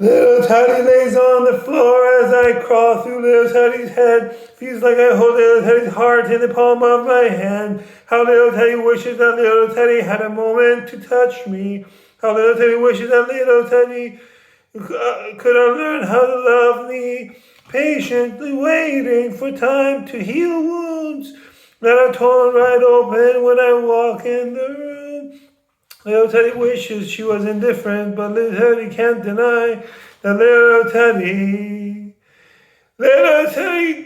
Little Teddy lays on the floor as I crawl through little Teddy's head. Feels like I hold little Teddy's heart in the palm of my hand. How little Teddy wishes that little Teddy had a moment to touch me. How little Teddy wishes that little Teddy could learn how to love me. Patiently waiting for time to heal wounds that are torn right open when I walk in the room. Little Teddy wishes she was indifferent, but little Teddy can't deny that little Teddy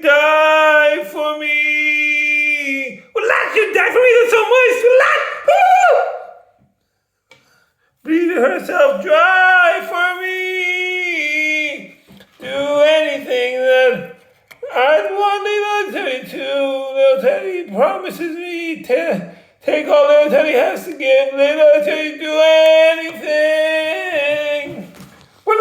died for me. Well, lad, you died for me, that's so moist. Lad, breathe herself dry for me. Do anything that I'd want little Teddy to. Little Teddy promises me to take all little Teddy has to give. Little Teddy do anything. Well,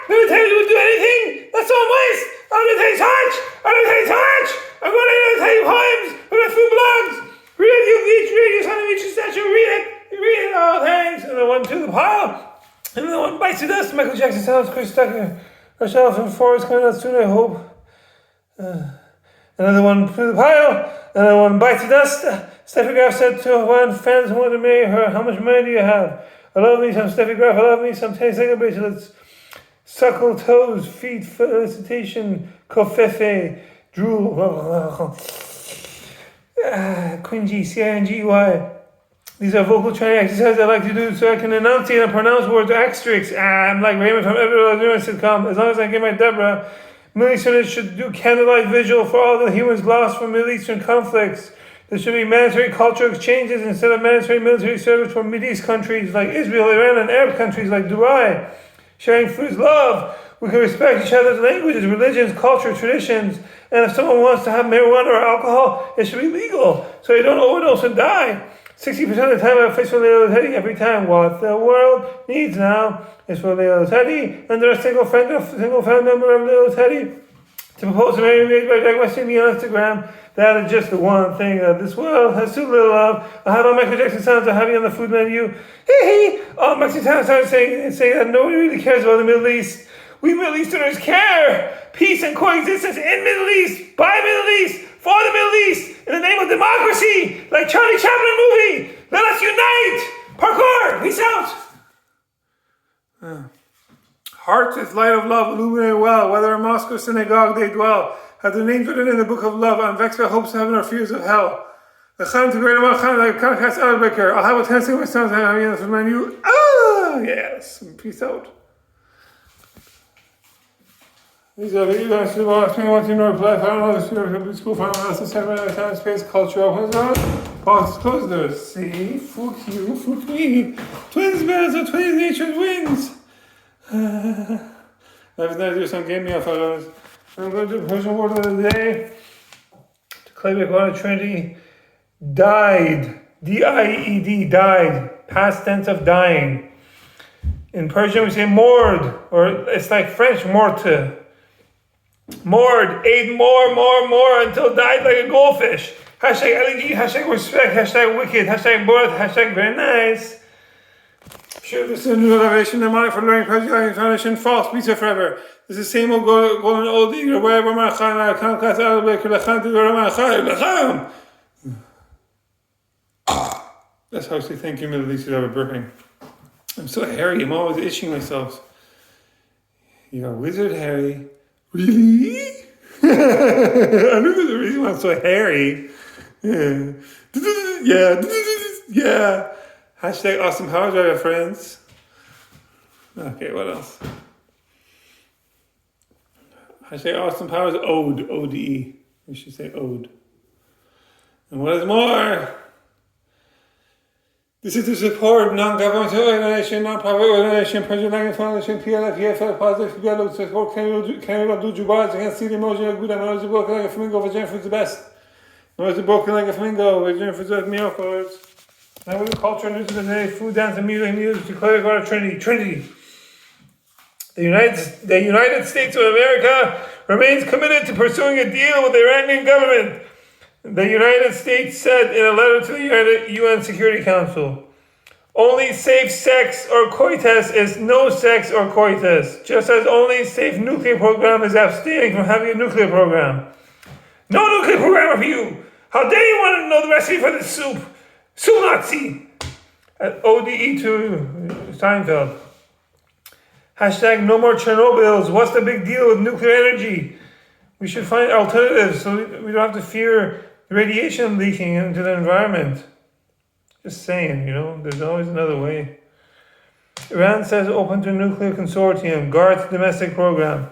little Teddy would do anything. That's so moist. I'm little Teddy's heart. I'm little Teddy's heart. I'm going to little Teddy poems. I'm going to food blogs. Read it, you each read it. Son of each statue. Read it. Read it. Oh, thanks. And the one to the pile. And the one bites the dust. Michael Jackson sounds Chris Tucker. Ourselves and Forrest coming out soon, I hope. Another one to the pile. Another one bites the dust. Steffi Graf said to one fans who wanted to marry her, how much money do you have? I love me some Steffi Graf. I love me some 10-second bracelets. Suckle toes, feet, felicitation, covfefe, drool. Quingy, C-I-N-G-Y. These are vocal training exercises I like to do so I can enunciate and pronounce words asterisks. I'm like Raymond from every other sitcom. As long as I get my Deborah, Middle Easterners should do candlelight vigil for all the humans lost from Middle Eastern conflicts. There should be mandatory cultural exchanges instead of mandatory military service for Middle East countries like Israel, Iran, and Arab countries like Dubai. Sharing food is love. We can respect each other's languages, religions, culture, traditions. And if someone wants to have marijuana or alcohol, it should be legal so you don't overdose and die. 60% of the time I face for little Teddy every time. What the world needs now is for little Teddy and a single family member of little Teddy to propose to marry me by requesting me on Instagram. That is just the one thing that this world has too little of. I have all Michael Jackson sounds I have on the food menu. Hey, all Mexican sounds started saying that nobody really cares about the Middle East. We Middle Easterners care. Peace and coexistence in Middle East, by Middle East, for the Middle East, in the name of democracy, like Charlie Chaplin movie. Let us unite. Parkour. Peace out. Heart is light of love, illuminate well. Whether in mosque or synagogue they dwell. Have their names written in the book of love. I'm vexed by hopes of heaven or fears of hell. The Khan to great Amar Khan, like Kankas Albreaker. I'll have a 10-second my sounds and have the menu. Yes. Peace out. These are the events to ask me what you know reply. I don't know the student of the school final analysis, time, space, culture, opens up. Box close doors. See, fuck you, fuck me. Twins, birds are twins, nature's wings. Every night I do some game meal for I'm going to do the Persian word of the day. To Clayback Water Trinity. Died. D-I-E-D, died. Past tense of dying. In Persian we say mord, or it's like French morte. Mord, ate more until died like a goldfish. Hashtag LEG, hashtag respect, hashtag wicked, hashtag bored, hashtag very nice. Sure, this is a new elevation in mind for learning Persian foundation. False, pizza forever. This is the same old golden old eager, wherever my khan, I can't cast out of the khan to go to my khan. That's how I say thank you, Middle East, for burping. I'm so hairy, I'm always itching myself. You're a wizard, Harry. Really? I know there's a reason why I'm so hairy. Yeah. Hashtag awesome power driver, friends. Okay, what else? Hashtag awesome powers, ode, O-D-E. We should say ode. And what is more? This is to support non-governmental organization, non-profit organization, Persian Language Foundation, PLF, EFL, Positive, together to support Canada do Jubars against the emotion of good. I'm always broken like a flamingo, Virginia Food's the best. I'm always broken like a flamingo, Virginia Food's the miracles. Now we do culture, news of the day, food, dance, and music, declare God of Trinity. The United States of America remains committed to pursuing a deal with the Iranian government. The United States said in a letter to the UN Security Council, Only safe sex or coitus is no sex or coitus, just as only safe nuclear program is abstaining from having a nuclear program. No nuclear programmer for you! How dare you want to know the recipe for this soup? Soup Nazi! At ODE to Seinfeld. Hashtag no more Chernobyls. What's the big deal with nuclear energy? We should find alternatives so we don't have to fear radiation leaking into the environment. Just saying, there's always another way. Iran says open to nuclear consortium, guards domestic program.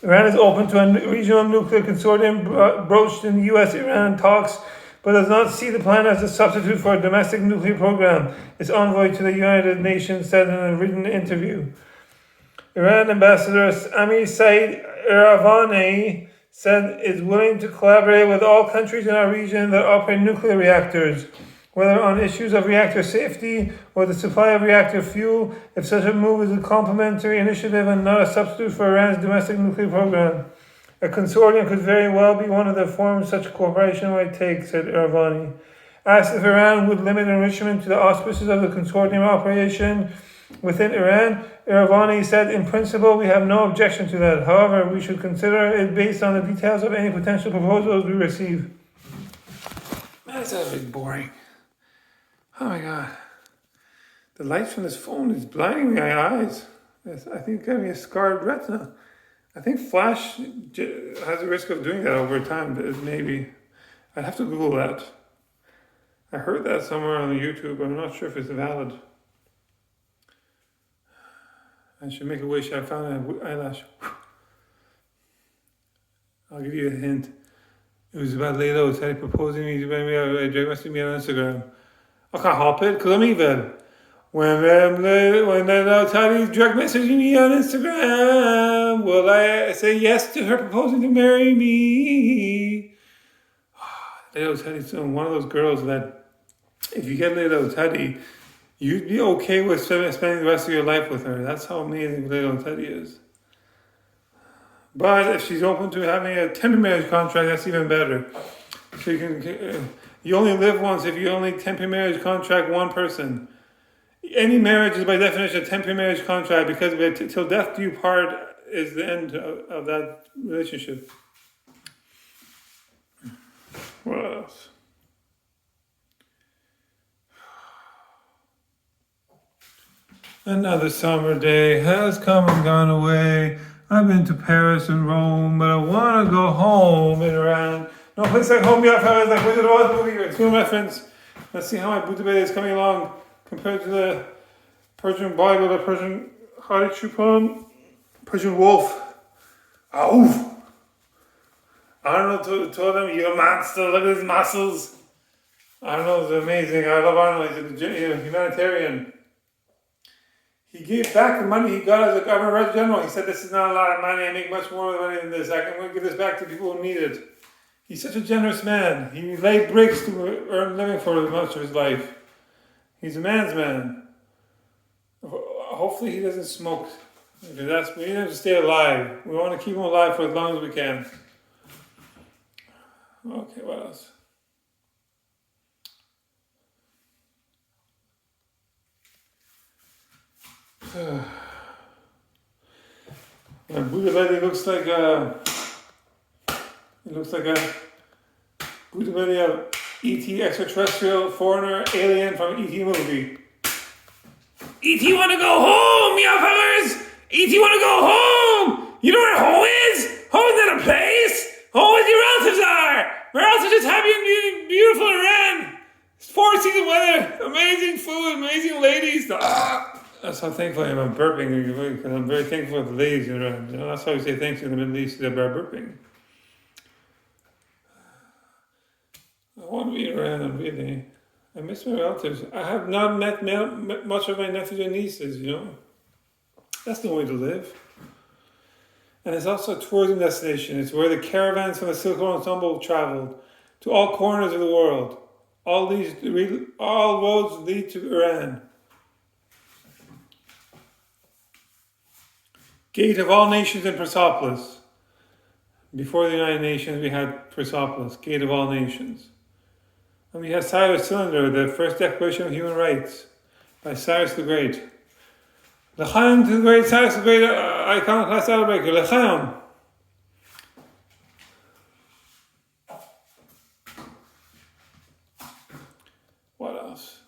Iran is open to a regional nuclear consortium broached in US-Iran talks, but does not see the plan as a substitute for a domestic nuclear program, its envoy to the United Nations said in a written interview. Iran Ambassador Amir Said Iravani said it's willing to collaborate with all countries in our region that operate nuclear reactors, whether on issues of reactor safety or the supply of reactor fuel, if such a move is a complementary initiative and not a substitute for Iran's domestic nuclear program. A consortium could very well be one of the forms such cooperation might take, said Iravani. Asked if Iran would limit enrichment to the auspices of the consortium operation within Iran, Iravani said, in principle, we have no objection to that. However, we should consider it based on the details of any potential proposals we receive. Man, it's actually boring. Oh my god. The light from this phone is blinding my eyes. I think it's going to be a scarred retina. I think flash has a risk of doing that over time, maybe. I'd have to Google that. I heard that somewhere on YouTube, but I'm not sure if it's valid. I should make a wish. I found an eyelash. I'll give you a hint. It was about Lelo. Said proposing me to me. I must be on Instagram. I can't help it because I'm evil. When Lelo Taddy's direct messaging me on Instagram, will I say yes to her proposing to marry me? Lelo Taddy's one of those girls that, if you get Lelo Taddy, you'd be okay with spending the rest of your life with her. That's how amazing Lelo Teddy is. But if she's open to having a temporary marriage contract, that's even better. So you only live once if you only temporary marriage contract one person. Any marriage is by definition a temporary marriage contract because till death do you part is the end of that relationship. What else? Another summer day has come and gone away. I've been to Paris and Rome, but I want to go home and around. No place like home yet, fellas. Like Wizard of Oz movie. It's good reference. Let's see how my Buddha is coming along compared to the Persian Bible, the Persian Hari Chupan, Persian wolf. Ow! Arnold told him, "You're a monster. Look at his muscles." Arnold's amazing. I love Arnold. He's a humanitarian. He gave back the money he got as a government general. He said, "This is not a lot of money. I make much more money than this. I'm going to give this back to people who need it." He's such a generous man. He laid bricks to earn a living for much of his life. He's a man's man. Hopefully he doesn't smoke. Because we need him to stay alive. We want to keep him alive for as long as we can. Okay, what else? My Buddha belly looks like a Buddha belly of E.T. extraterrestrial foreigner alien from E.T. movie. E.T. want to go home, meow fellas! E.T. want to go home! You know where home is? Home is not a place! Home is your relatives are! My relatives just happy and beautiful and ran! 4 season weather, amazing food, amazing ladies. That's how thankful I am. I'm burping because I'm very thankful for the ladies around. That's how we say thanks in the Middle East, they're burping. I want to be around, really. I miss my relatives. I have not met much of my nephews and nieces, That's no way to live. And it's also a tourism destination. It's where the caravans from the Silk Road Ensemble traveled to all corners of the world. All roads lead to Iran. Gate of all nations in Persepolis. Before the United Nations, we had Persepolis, Gate of all nations. And we had Cyrus Cylinder, the first Declaration of Human Rights. by Cyrus the Great. L'chaim to the great Cyrus the Great, iconoclast Outbreaker. L'chaim. What else?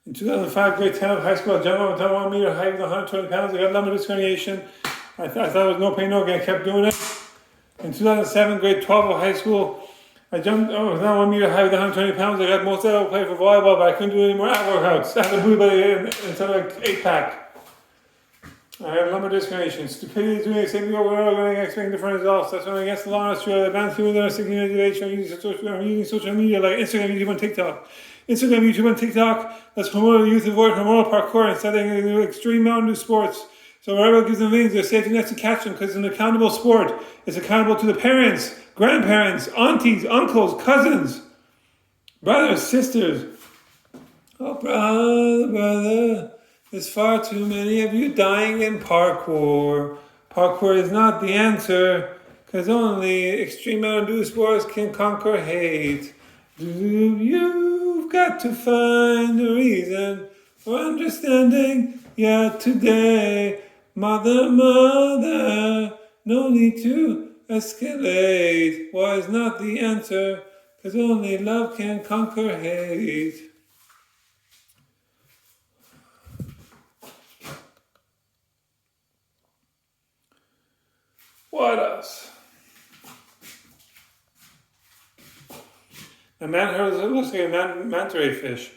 In 2005, grade 10 of high school, I jumped over 1 meter height with 120 pounds. I got lumbar disc herniation. I thought it was no pain, no gain. I kept doing it. In 2007, grade 12 of high school, I jumped over 1 meter high with 120 pounds. I got most of it, played for volleyball, but I couldn't do any more ab workouts. I had a booty belly instead of like 8-pack. I had lumbar disc herniation. Stupidity is doing the same thing over and over again, expecting different results. That's when I against the law in Australia. Advanced human are seeking motivation. I'm using social media like Instagram, YouTube, and TikTok. Instagram, YouTube, and TikTok, let's promote the youth avoid hormonal parkour instead they do extreme mountain dew sports. So wherever it gives them wings, there's safety nets to catch them because it's an accountable sport. It's accountable to the parents, grandparents, aunties, uncles, cousins, brothers, sisters. Oh, brother, there's far too many of you dying in parkour. Parkour is not the answer because only extreme mountain dew sports can conquer hate. You've got to find a reason for understanding. Yeah, today, mother, no need to escalate. War is not the answer, because only love can conquer hate. What else? A man heard it looks like a manta ray fish.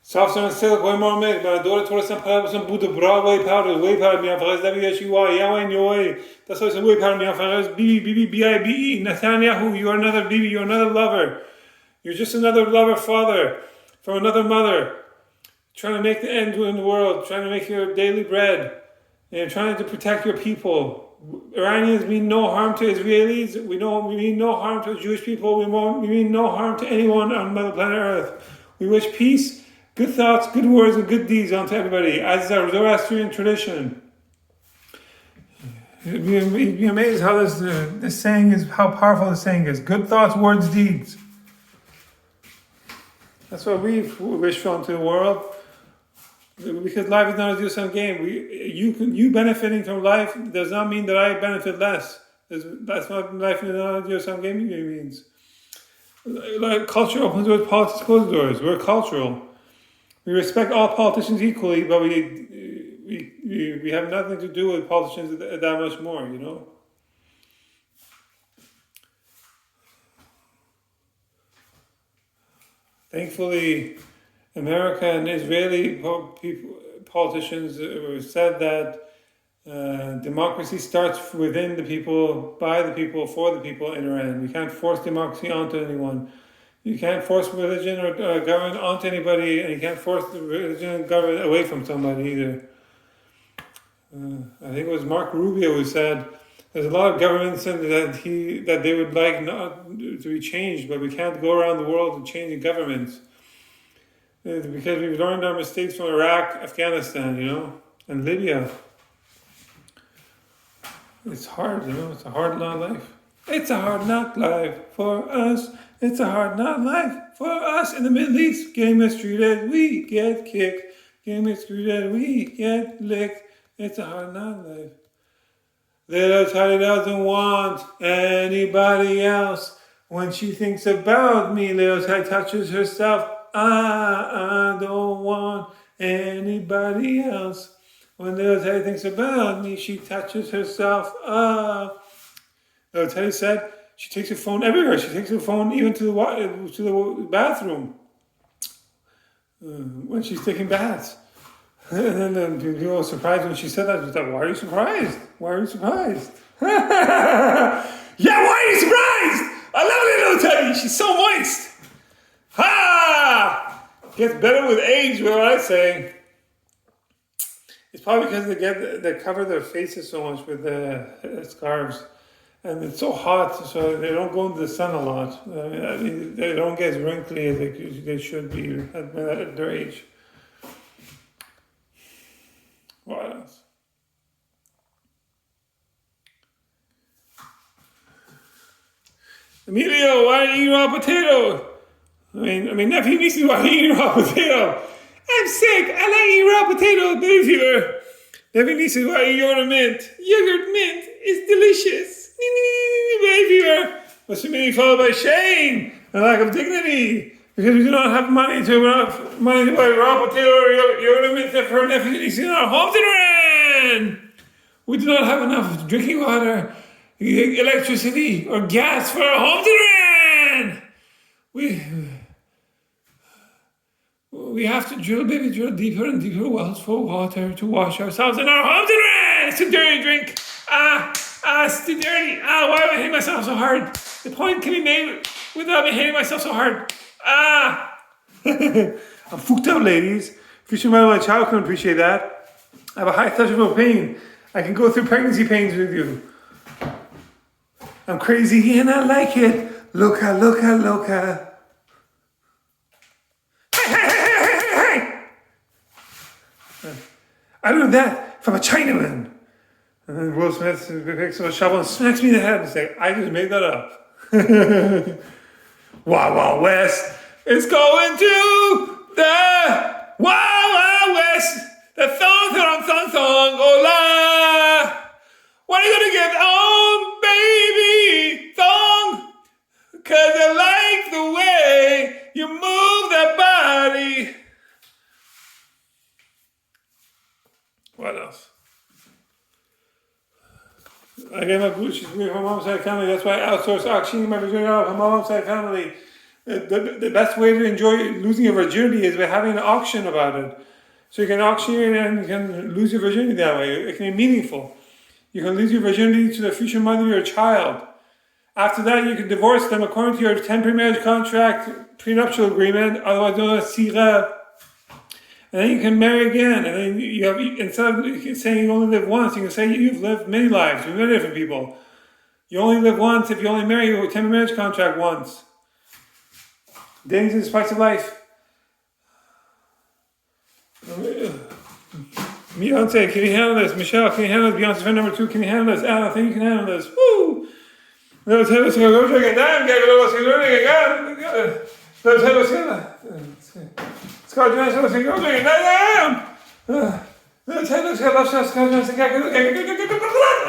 Softer and silk, way more milk. My daughter told us some Buddha bra whey powder, me on Faraz W-H-E-Y, Yahweh in your way. That's why some whey powder me on Faraz B-B-B-B-I-B-E. Netanyahu, you are another Bibi, you're another lover. You're just another lover father from another mother. Trying to make the end in the world, trying to make your daily bread, and trying to protect your people. Iranians mean no harm to Israelis. We mean no harm to Jewish people. We mean no harm to anyone on the planet Earth. We wish peace, good thoughts, good words, and good deeds onto everybody, as is our Zoroastrian tradition. You'd be amazed how this saying is, how powerful this saying is. Good thoughts, words, deeds. That's what we wish for into the world. Because life is not a zero-sum game. You benefiting from life does not mean that I benefit less. That's what life is not a zero-sum game means. Like culture opens doors, politics closes doors. We're cultural. We respect all politicians equally, but we have nothing to do with politicians that much more, you know? Thankfully, America and Israeli politicians said that democracy starts within the people, by the people, for the people in Iran. You can't force democracy onto anyone. You can't force religion or government onto anybody, and you can't force the religion and government away from somebody either. I think it was Mark Rubio who said there's a lot of governments that they would like not to be changed, but we can't go around the world and change the governments. Because we've learned our mistakes from Iraq, Afghanistan, you know, and Libya. It's hard, you know, it's a hard knock life. It's a hard knock life for us. It's a hard knock life for us in the Middle East. Getting mistreated, we get kicked. Getting mistreated, we get licked. It's a hard knock life. Little Tiny doesn't want anybody else. When she thinks about me, Little Tiny touches herself. I don't want anybody else. When Little Teddy thinks about me, she touches herself up. Little Teddy said she takes her phone everywhere. She takes her phone even to the bathroom when she's taking baths. And then people were surprised when she said that. She thought, why are you surprised? Why are you surprised? Yeah, why are you surprised? I love Little Teddy. She's so moist. Ha! Gets better with age, what I say. It's probably because they cover their faces so much with the scarves. And it's so hot, so they don't go into the sun a lot. I mean, they don't get as wrinkly as they should be at their age. What else? Emilio, why are you eating raw potato? I mean, nephew, nieces, why are you eating raw potato? I'm sick. I like eating raw potato. Baby fever. Nephew, nieces, why are you yogurt mint? Yogurt mint is delicious. Baby fever. Must be followed by shame and lack of dignity. Because we do not have money to buy raw potato or yogurt mint for nephew, nieces in our homes in Iran. We do not have enough drinking water, electricity, or gas for our homes in Iran. We have to drill deeper and deeper wells for water to wash ourselves in our homes in Iran. It's too dirty to drink. It's too dirty. Why am I hitting myself so hard? The point can be made without me hitting myself so hard. I'm fucked up, ladies. If you should remember my child can appreciate that. I have a high threshold of pain. I can go through pregnancy pains with you. I'm crazy and I like it. Loca, loca, loca. Hey. I learned that from a Chinaman. And then Will Smith picks up a shovel and smacks me in the head and says, I just made that up. Wild Wild West is going to the Wild Wild West. The thong, hola. What are you gonna get on, baby? Thong. Cause I like the way you move that body. What else? I get my Gucci from my mom's side family. That's why I outsource auctioning my virginity off my mom's side family. The best way to enjoy losing your virginity is by having an auction about it. So you can auction and you can lose your virginity that way. It can be meaningful. You can lose your virginity to the future mother of your child. After that, you can divorce them according to your temporary marriage contract, prenuptial agreement, otherwise known as sira. And then you can marry again. And then you have, instead of saying you only live once, you can say you've lived many lives with many different people. You only live once if you only marry a temporary marriage contract once. Dating's the spice of life. Beyonce, can you handle this? Michelle, can you handle this? Beyonce's friend number 2, can you handle this? Al, I think you can handle this. Woo! Let's have a go drink it down. Let's have a Scott Johnson, let's go drink it down. Let's have a Scott Johnson.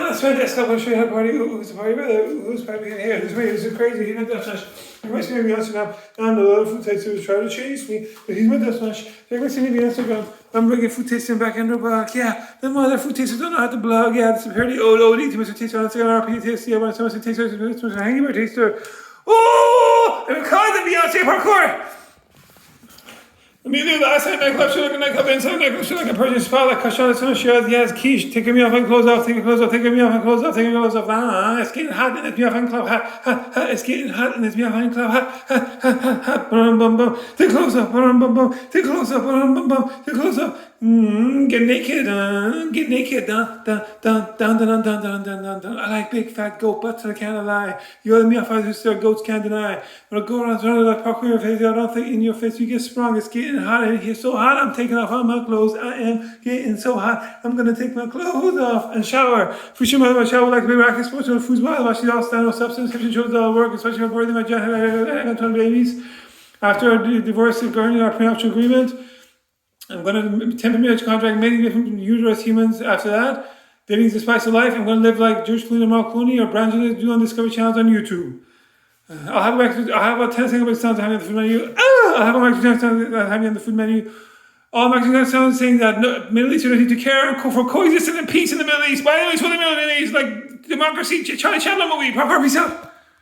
That's fantastic. I'm going to show you how to party. Who's the party brother? Who's party here? This is crazy. He's my death smash. He might see me on Instagram. And a lot of food tasters try to chase me, but he's my death smash. They might see me on Instagram. I'm bringing food tasting back in the back. Yeah, the mother food tasters don't know how to blog. Yeah, this is pretty old OD. Too much taster on Instagram. RP tasty. I want so much taster. Too much hangy bar taster. Oh, I'm calling the Beyonce parkour. Immediately last night, nightclub should look like nightclub inside nightclub should like a Persian spot like Kashan. Someone shares, yes, quiche, taking me off and clothes off, taking clothes off, taking me off and clothes off, taking clothes off. It's getting hot and it's me off and club. It's getting hot and it's me off and club. Bum bum bum. Take clothes off. Bum bum bum. Take clothes off. Bum bum bum. Take clothes off. Get naked. Get naked. Dun dun dun dun dun dun dun dun dun. I like big fat goat butts and I can't lie. You other me off who still goats can't deny. When I go around like parkour in your face, I don't think in your face you get sprung. It's getting hot and it's so hot. I'm taking off all my clothes. I am getting so hot. I'm gonna take my clothes off and shower. Future mother, my shower like baby racket sports on foosball. Watch it all stand no substance. Kitchen shows all work, especially for birthing my giant. I got 20 babies. After I divorced during our prenuptial agreement, I'm going to temporary marriage contract, many different uterus humans after that. Dating's the spice of life. I'm going to live like George Clooney and Mark Clooney or Brandon do on Discovery Channels on YouTube. I'll have about 10 seconds sounds to have me on the food menu. I'll have about 10 seconds to have me on the food menu. All Mexican sounds saying that Middle Easterners need to care for coexistence and peace in the Middle East. By the way, it's what the Middle East, like democracy, Charlie Chaplin movie, proper peace out.